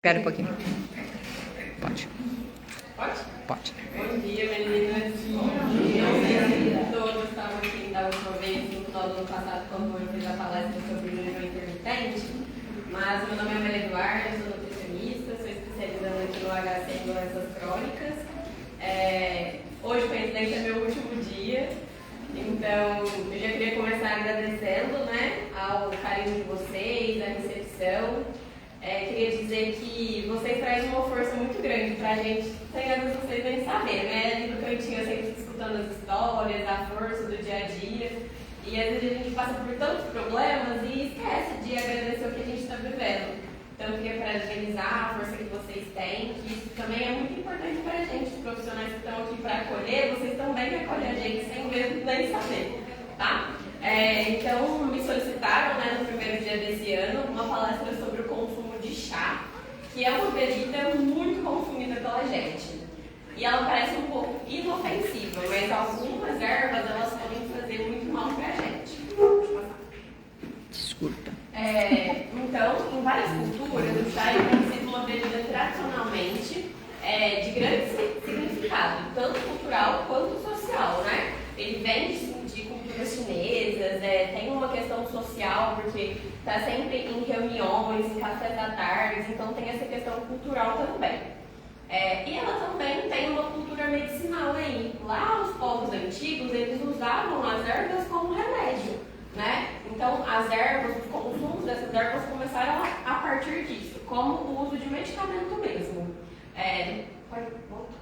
Espera um pouquinho. Pode. Pode? Pode. Bom dia, meninas. Não sei se todos estavam aqui da última vez, no final do ano passado, quando eu fiz a palestra sobre o jejum intermitente. Mas meu nome é Maria Eduarda, eu sou nutricionista, sou especializada aqui no HC em doenças crônicas. Hoje, coincidência, é meu último dia. Então, eu já queria começar agradecendo, ao carinho de vocês, a recepção. Queria dizer que vocês trazem uma força muito grande pra gente, sem às vezes vocês nem saberem, Ali do cantinho, eu sempre escutando as histórias, a força do dia a dia. E às vezes a gente passa por tantos problemas e esquece de agradecer o que a gente está vivendo. Então eu queria parabenizar a força que vocês têm, que isso também é muito importante para a gente, os profissionais que estão aqui para acolher, vocês também acolhem a gente sem ver nem saber, tá? Então me solicitaram, no primeiro dia desse ano, uma palestra sobre o consumo de chá, que é uma bebida muito consumida pela gente. E ela parece um pouco inofensiva, mas algumas ervas elas podem fazer muito mal pra gente. Deixa eu passar. Desculpa. Então, em várias culturas, o chá é sido uma bebida tradicionalmente de grande significado, tanto cultural quanto social, Ele vem de culturas chinesas, tem uma questão social, porque está sempre em reuniões, em cafés da tarde, então tem essa questão cultural também. E ela também tem uma cultura medicinal aí. Lá, os povos antigos, eles usavam as ervas como remédio, Então, as ervas, os consumos dessas ervas começaram a partir disso, como o uso de medicamento mesmo. Pode voltar.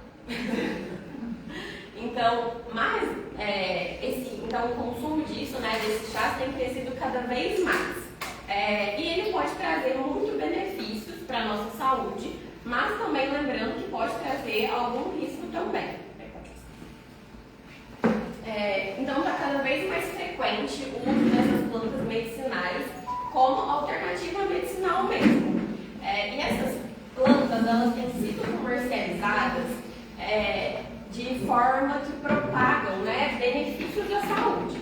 Então, o consumo disso, desses chás, tem crescido cada vez mais. E ele pode trazer muitos benefícios para a nossa saúde, mas também lembrando que pode trazer algum risco também. Então está cada vez mais frequente o uso dessas plantas medicinais como alternativa medicinal mesmo. E essas plantas elas têm sido comercializadas de forma que propagam benefícios da saúde,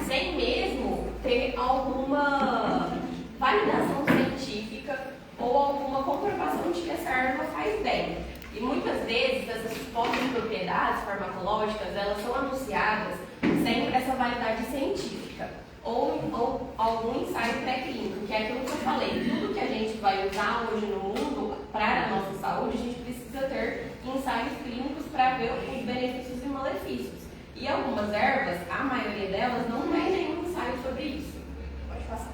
sem mesmo ter alguma validação científica ou alguma comprovação de que essa erva faz bem. E muitas vezes essas supostas propriedades farmacológicas elas são anunciadas sem essa validade científica ou algum ensaio pré-clínico, que é aquilo que eu falei. Tudo que a gente vai usar hoje no mundo para a nossa saúde, a gente precisa ter ensaios clínicos para ver os benefícios e malefícios. E algumas ervas, a maioria delas, não tem nenhum ensaio sobre isso. Pode passar.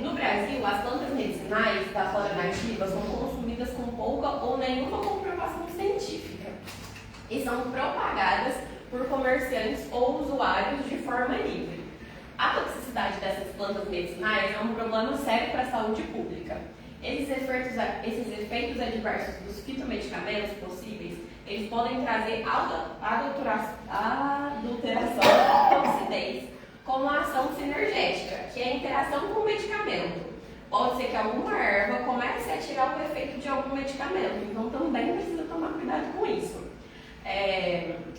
No Brasil, as plantas medicinais da flora nativa são consumidas com pouca ou nenhuma comprovação científica e são propagadas por comerciantes ou usuários de forma livre. A toxicidade dessas plantas medicinais é um problema sério para a saúde pública. Esses efeitos adversos dos fitomedicamentos possíveis, eles podem trazer adulteração ou toxidez, como a ação sinergética, que é a interação com o medicamento. Pode ser que alguma erva comece a tirar o efeito de algum medicamento, então também precisa tomar cuidado com isso.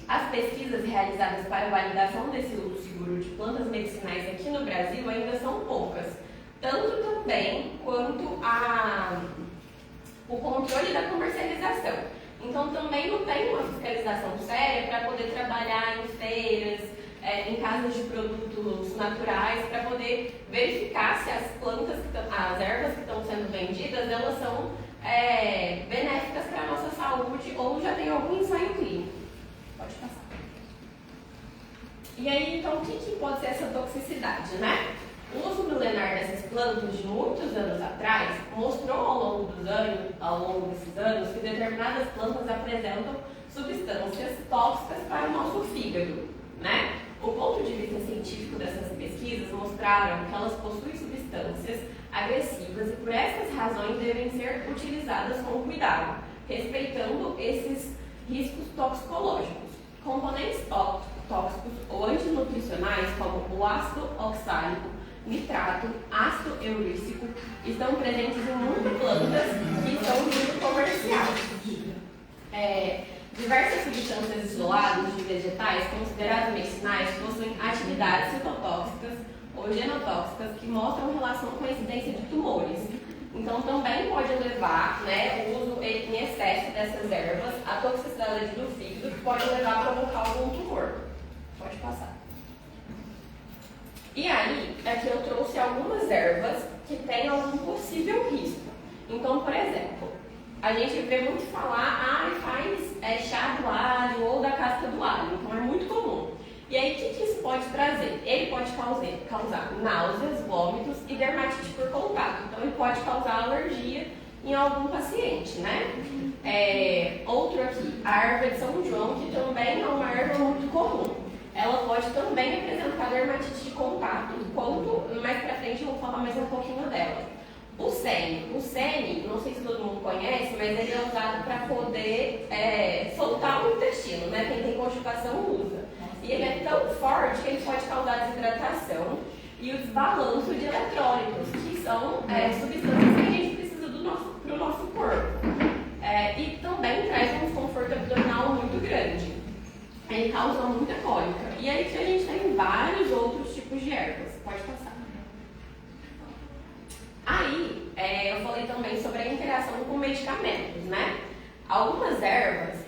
As pesquisas realizadas para a validação desse uso seguro de plantas medicinais aqui no Brasil ainda são poucas, tanto também quanto o controle da comercialização. Então também não tem uma fiscalização séria para poder trabalhar em feiras, em casas de produtos naturais, para poder verificar se as plantas, as ervas que estão sendo vendidas, elas são benéficas para a nossa saúde ou já tem algum ensaio clínico. Pode passar. E aí, então, o que pode ser essa toxicidade, O uso milenar dessas plantas de muitos anos atrás mostrou ao longo desses anos que determinadas plantas apresentam substâncias tóxicas para o nosso fígado, O ponto de vista científico dessas pesquisas mostraram que elas possuem substâncias agressivas e por essas razões devem ser utilizadas com cuidado, respeitando esses riscos toxicológicos. Componentes tóxicos ou antinutricionais como o ácido oxálico, nitrato, ácido eurícico estão presentes em muitas plantas que são de uso comercial. Diversas substâncias isoladas de vegetais consideradas medicinais possuem atividades citotóxicas ou genotóxicas que mostram relação com a incidência de tumores. Então também pode levar, né, o uso em excesso dessas ervas, a toxicidade do fígado, que pode levar a provocar algum tumor. Pode passar. E aí, aqui eu trouxe algumas ervas que têm algum possível risco. Então, por exemplo, a gente vê muito falar, faz chá do alho ou da casca do alho, então é muito comum. E aí, o que isso pode trazer? Ele pode causar náuseas, vômitos e dermatite por contato. Então, ele pode causar alergia em algum paciente, né? Outro aqui, a erva de São João, que também é uma erva muito comum. Ela pode também apresentar dermatite de contato, quanto mais pra frente eu vou falar mais um pouquinho dela. O sene, não sei se todo mundo conhece, mas ele é usado para poder soltar o intestino, né? Quem tem constipação usa. E ele é tão forte que ele pode causar desidratação e o desbalanço de eletrólitos, que são substâncias que a gente precisa para o nosso corpo. E também traz um desconforto abdominal muito grande. Ele causa muita cólica. E aí a gente tem vários outros tipos de ervas. Pode passar. Aí, eu falei também sobre a interação com medicamentos, né? Algumas ervas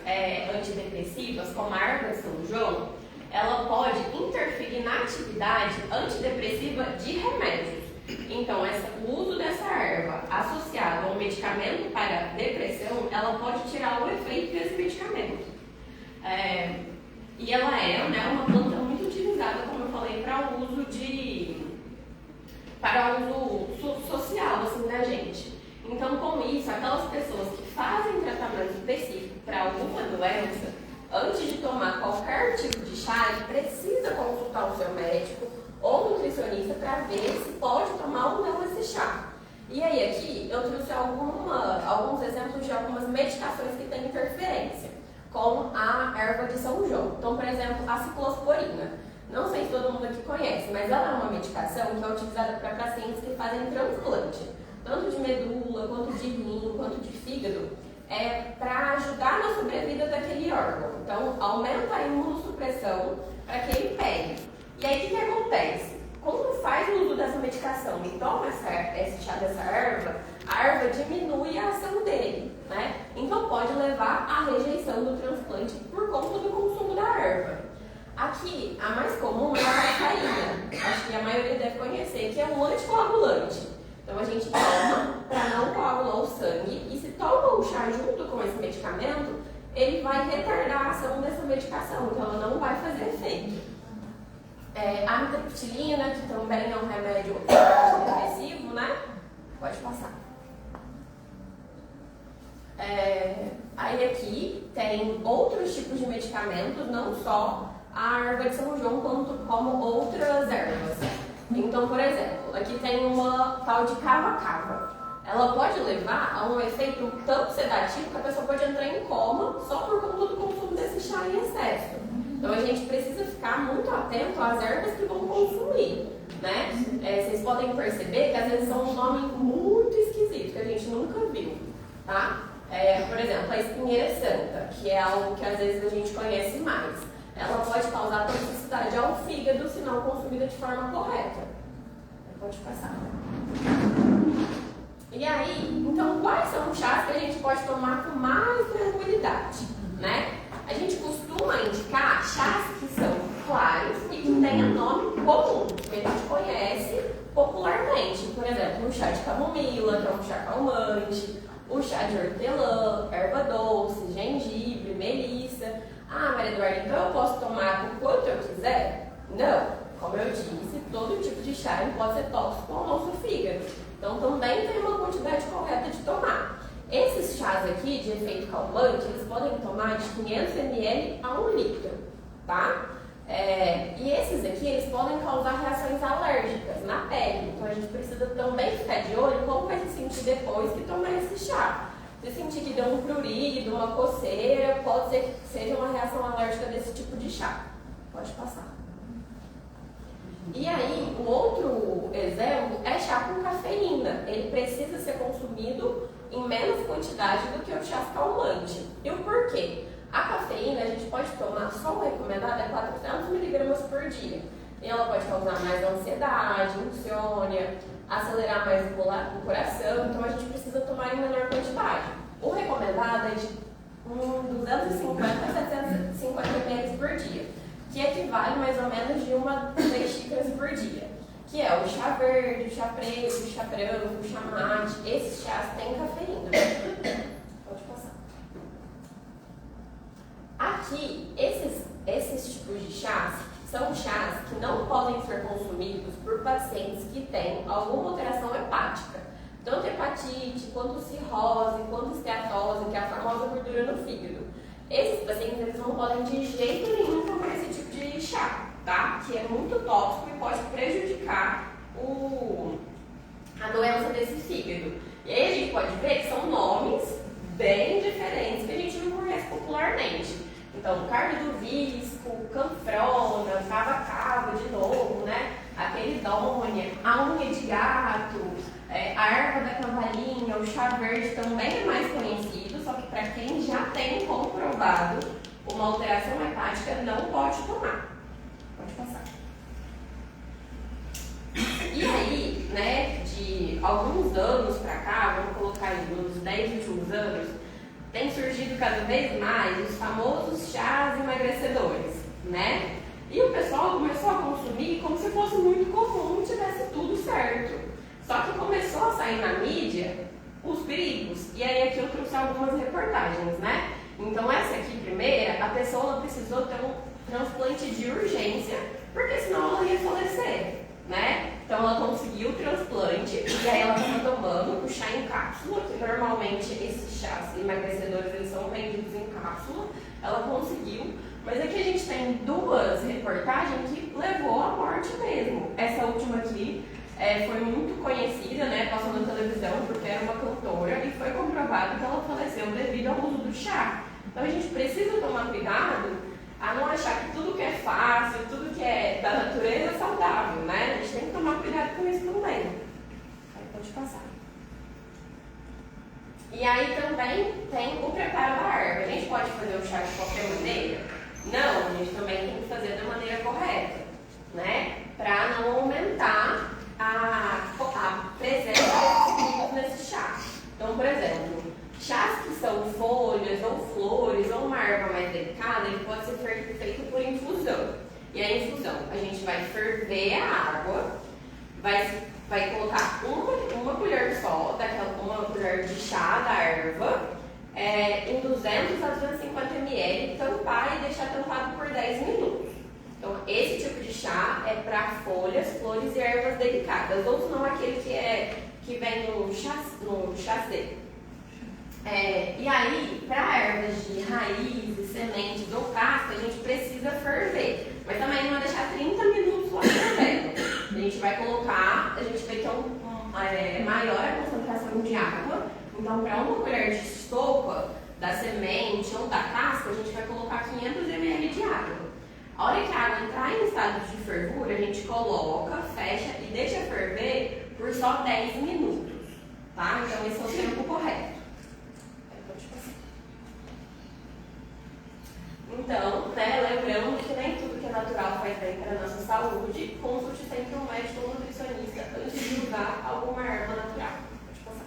antidepressivas, como a erva de São João, ela pode interferir na atividade antidepressiva de remédios. Então, o uso dessa erva associado a um medicamento para depressão, ela pode tirar o efeito desse medicamento. E ela é, né, uma planta muito utilizada, como eu falei, para uso social, assim, da gente. Então, com isso, aquelas pessoas que fazem tratamento específico para alguma doença, antes de tomar qualquer tipo de chá, ele precisa consultar o seu médico ou nutricionista para ver se pode tomar ou não esse chá. E aí, aqui, eu trouxe alguns exemplos de algumas medicações que têm interferência com a erva de São João. Então, por exemplo, a ciclosporina. Não sei se todo mundo aqui conhece, mas ela é uma medicação que é utilizada para pacientes que fazem transplante, tanto de medula, quanto de rim, quanto de fígado, para ajudar na sobrevida daquele órgão. Então, aumenta a imunossupressão para que ele pegue. E aí, o que acontece? Quando faz o uso dessa medicação e toma esse chá dessa erva, a erva diminui a ação dele, né? Então, pode levar à rejeição do transplante por conta do consumo da erva. Aqui, a mais comum é a cafeína. Acho que a maioria deve conhecer, que é um anticoagulante. Então, a gente toma para não coagular o sangue e se toma o chá junto com esse medicamento, ele vai retardar a ação dessa medicação, então ela não vai fazer efeito. A amitriptilina, que também é um remédio antidepressivo, né? Pode passar. Aí aqui tem outros tipos de medicamentos, não só a erva de São João, como outras ervas. Então, por exemplo, aqui tem uma tal de cava-cava. Ela pode levar a um efeito tão sedativo que a pessoa pode entrar em coma só por conta do consumo desse chá em excesso. Então, a gente precisa ficar muito atento às ervas que vão consumir, né? Vocês podem perceber que às vezes são um nome muito esquisito, que a gente nunca viu, tá? Por exemplo, a espinheira santa, que é algo que às vezes a gente conhece mais. Ela pode causar toxicidade ao fígado se não consumida de forma correta. Pode passar. E aí, então, quais são os chás que a gente pode tomar com mais tranquilidade, né? A gente costuma indicar chás que são claros e que tenham nome comum, que a gente conhece popularmente. Por exemplo, o chá de camomila, que é um chá calmante, o chá de hortelã, erva doce, gengibre, melissa. Ah, Maria Eduarda, então eu posso tomar o quanto eu quiser? Não. Como eu disse, todo tipo de chá pode ser tóxico ao nosso fígado. Então, também tem uma quantidade correta de tomar. Esses chás aqui, de efeito calmante, eles podem tomar de 500 ml a 1 litro, tá? E esses aqui, eles podem causar reações alérgicas na pele. Então, a gente precisa também ficar de olho como vai se sentir depois que tomar esse chá. Se sentir que deu um prurido, uma coceira, pode ser que seja uma reação alérgica desse tipo de chá. Pode passar. E aí, o outro exemplo é chá com cafeína. Ele precisa ser consumido em menos quantidade do que o chá calmante. E o porquê? A cafeína a gente pode tomar, só o recomendado é 400 mg por dia. E ela pode causar mais ansiedade, insônia, acelerar mais o coração, então a gente precisa tomar em menor quantidade. O recomendado é de 250 a 750 ml por dia, que equivale mais ou menos de 1 a 3 xícaras por dia, que é o chá verde, o chá preto, o chá branco, o chá mate. Esses chás têm cafeína. Pode passar. Aqui, esses tipos de chás são chás que não podem ser consumidos por pacientes que têm alguma alteração hepática, tanto hepatite, quanto cirrose, quanto esteatose, que é a famosa gordura no fígado. Esses pacientes eles não podem de jeito nenhum tomar esse tipo de chá, tá? Que é muito tóxico e pode prejudicar a doença desse fígado. E aí a gente pode ver que são nomes bem diferentes que a gente não conhece popularmente. Então, carne do visco, canfrona, cava-cava de novo, né? Aqueridônia, a unha de gato, a erva da cavalinha, o chá verde também é mais conhecido, só que para quem já tem comprovado uma alteração hepática não pode tomar. Pode passar. E aí, né, de alguns anos para cá, vamos colocar aí nos 10 últimos anos, tem surgido cada vez mais os famosos chás emagrecedores, né? E o pessoal começou a consumir como se fosse muito comum, tivesse tudo certo. Só que começou a sair na mídia os perigos. E aí aqui eu trouxe algumas reportagens, né? Então essa aqui, primeira, a pessoa precisou ter um transplante de urgência, porque senão ela ia falecer, né? Então ela conseguiu o transplante e aí ela estava tomando o chá em cápsula, que normalmente esses chás emagrecedores eles são vendidos em cápsula. Ela conseguiu, mas aqui a gente tem duas reportagens que levou à morte mesmo. Essa última aqui foi muito conhecida, né? Passou na televisão porque era uma cantora e foi comprovado que ela faleceu devido ao uso do chá. Então a gente precisa tomar cuidado a não achar que tudo que é fácil, tudo que é da natureza é saudável, né? A gente tem que tomar cuidado com isso também. Aí pode passar. E aí também tem o preparo da erva. A gente pode fazer o chá de qualquer maneira? Não, a gente também tem que fazer da maneira correta, né? Para não aumentar a presença desses químicos nesse chá. Então, por exemplo, chás que são folhas ou flores ou uma erva mais delicada, ele pode ser feito por infusão. E a infusão, a gente vai ferver a água, vai colocar uma colher só, uma colher de chá da erva, em 200 a 250 ml, tampar e deixar tampado por 10 minutos. Então, esse tipo de chá é para folhas, flores e ervas delicadas, ou senão aquele que vem no chassi. E aí, para ervas de raízes, sementes ou casca, a gente precisa ferver. Mas também não vai deixar 30 minutos lá fervendo. A gente vai colocar, a gente vê que é maior a concentração de água. Então, para uma colher de sopa da semente ou da casca, a gente vai colocar 500 ml de água. A hora que a água entrar em estado de fervura, a gente coloca, fecha e deixa ferver por só 10 minutos. Tá? Então, esse é o tempo correto. Então, né, lembrando que nem tudo que é natural faz bem para a nossa saúde, consulte sempre um médico ou nutricionista antes de usar alguma erva natural. Pode passar.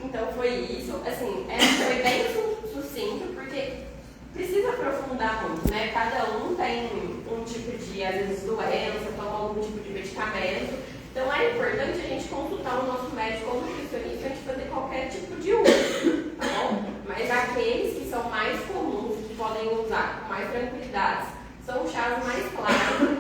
Então foi isso, assim, foi bem sucinto, porque precisa aprofundar muito, né? Cada um tem um tipo de, às vezes, doença, toma algum tipo de medicamento. Então é importante a gente consultar o nosso médico ou nutricionista antes de fazer qualquer tipo de uso, tá bom? Mas aqueles que são mais comuns, que podem usar com mais tranquilidade, são chás mais claros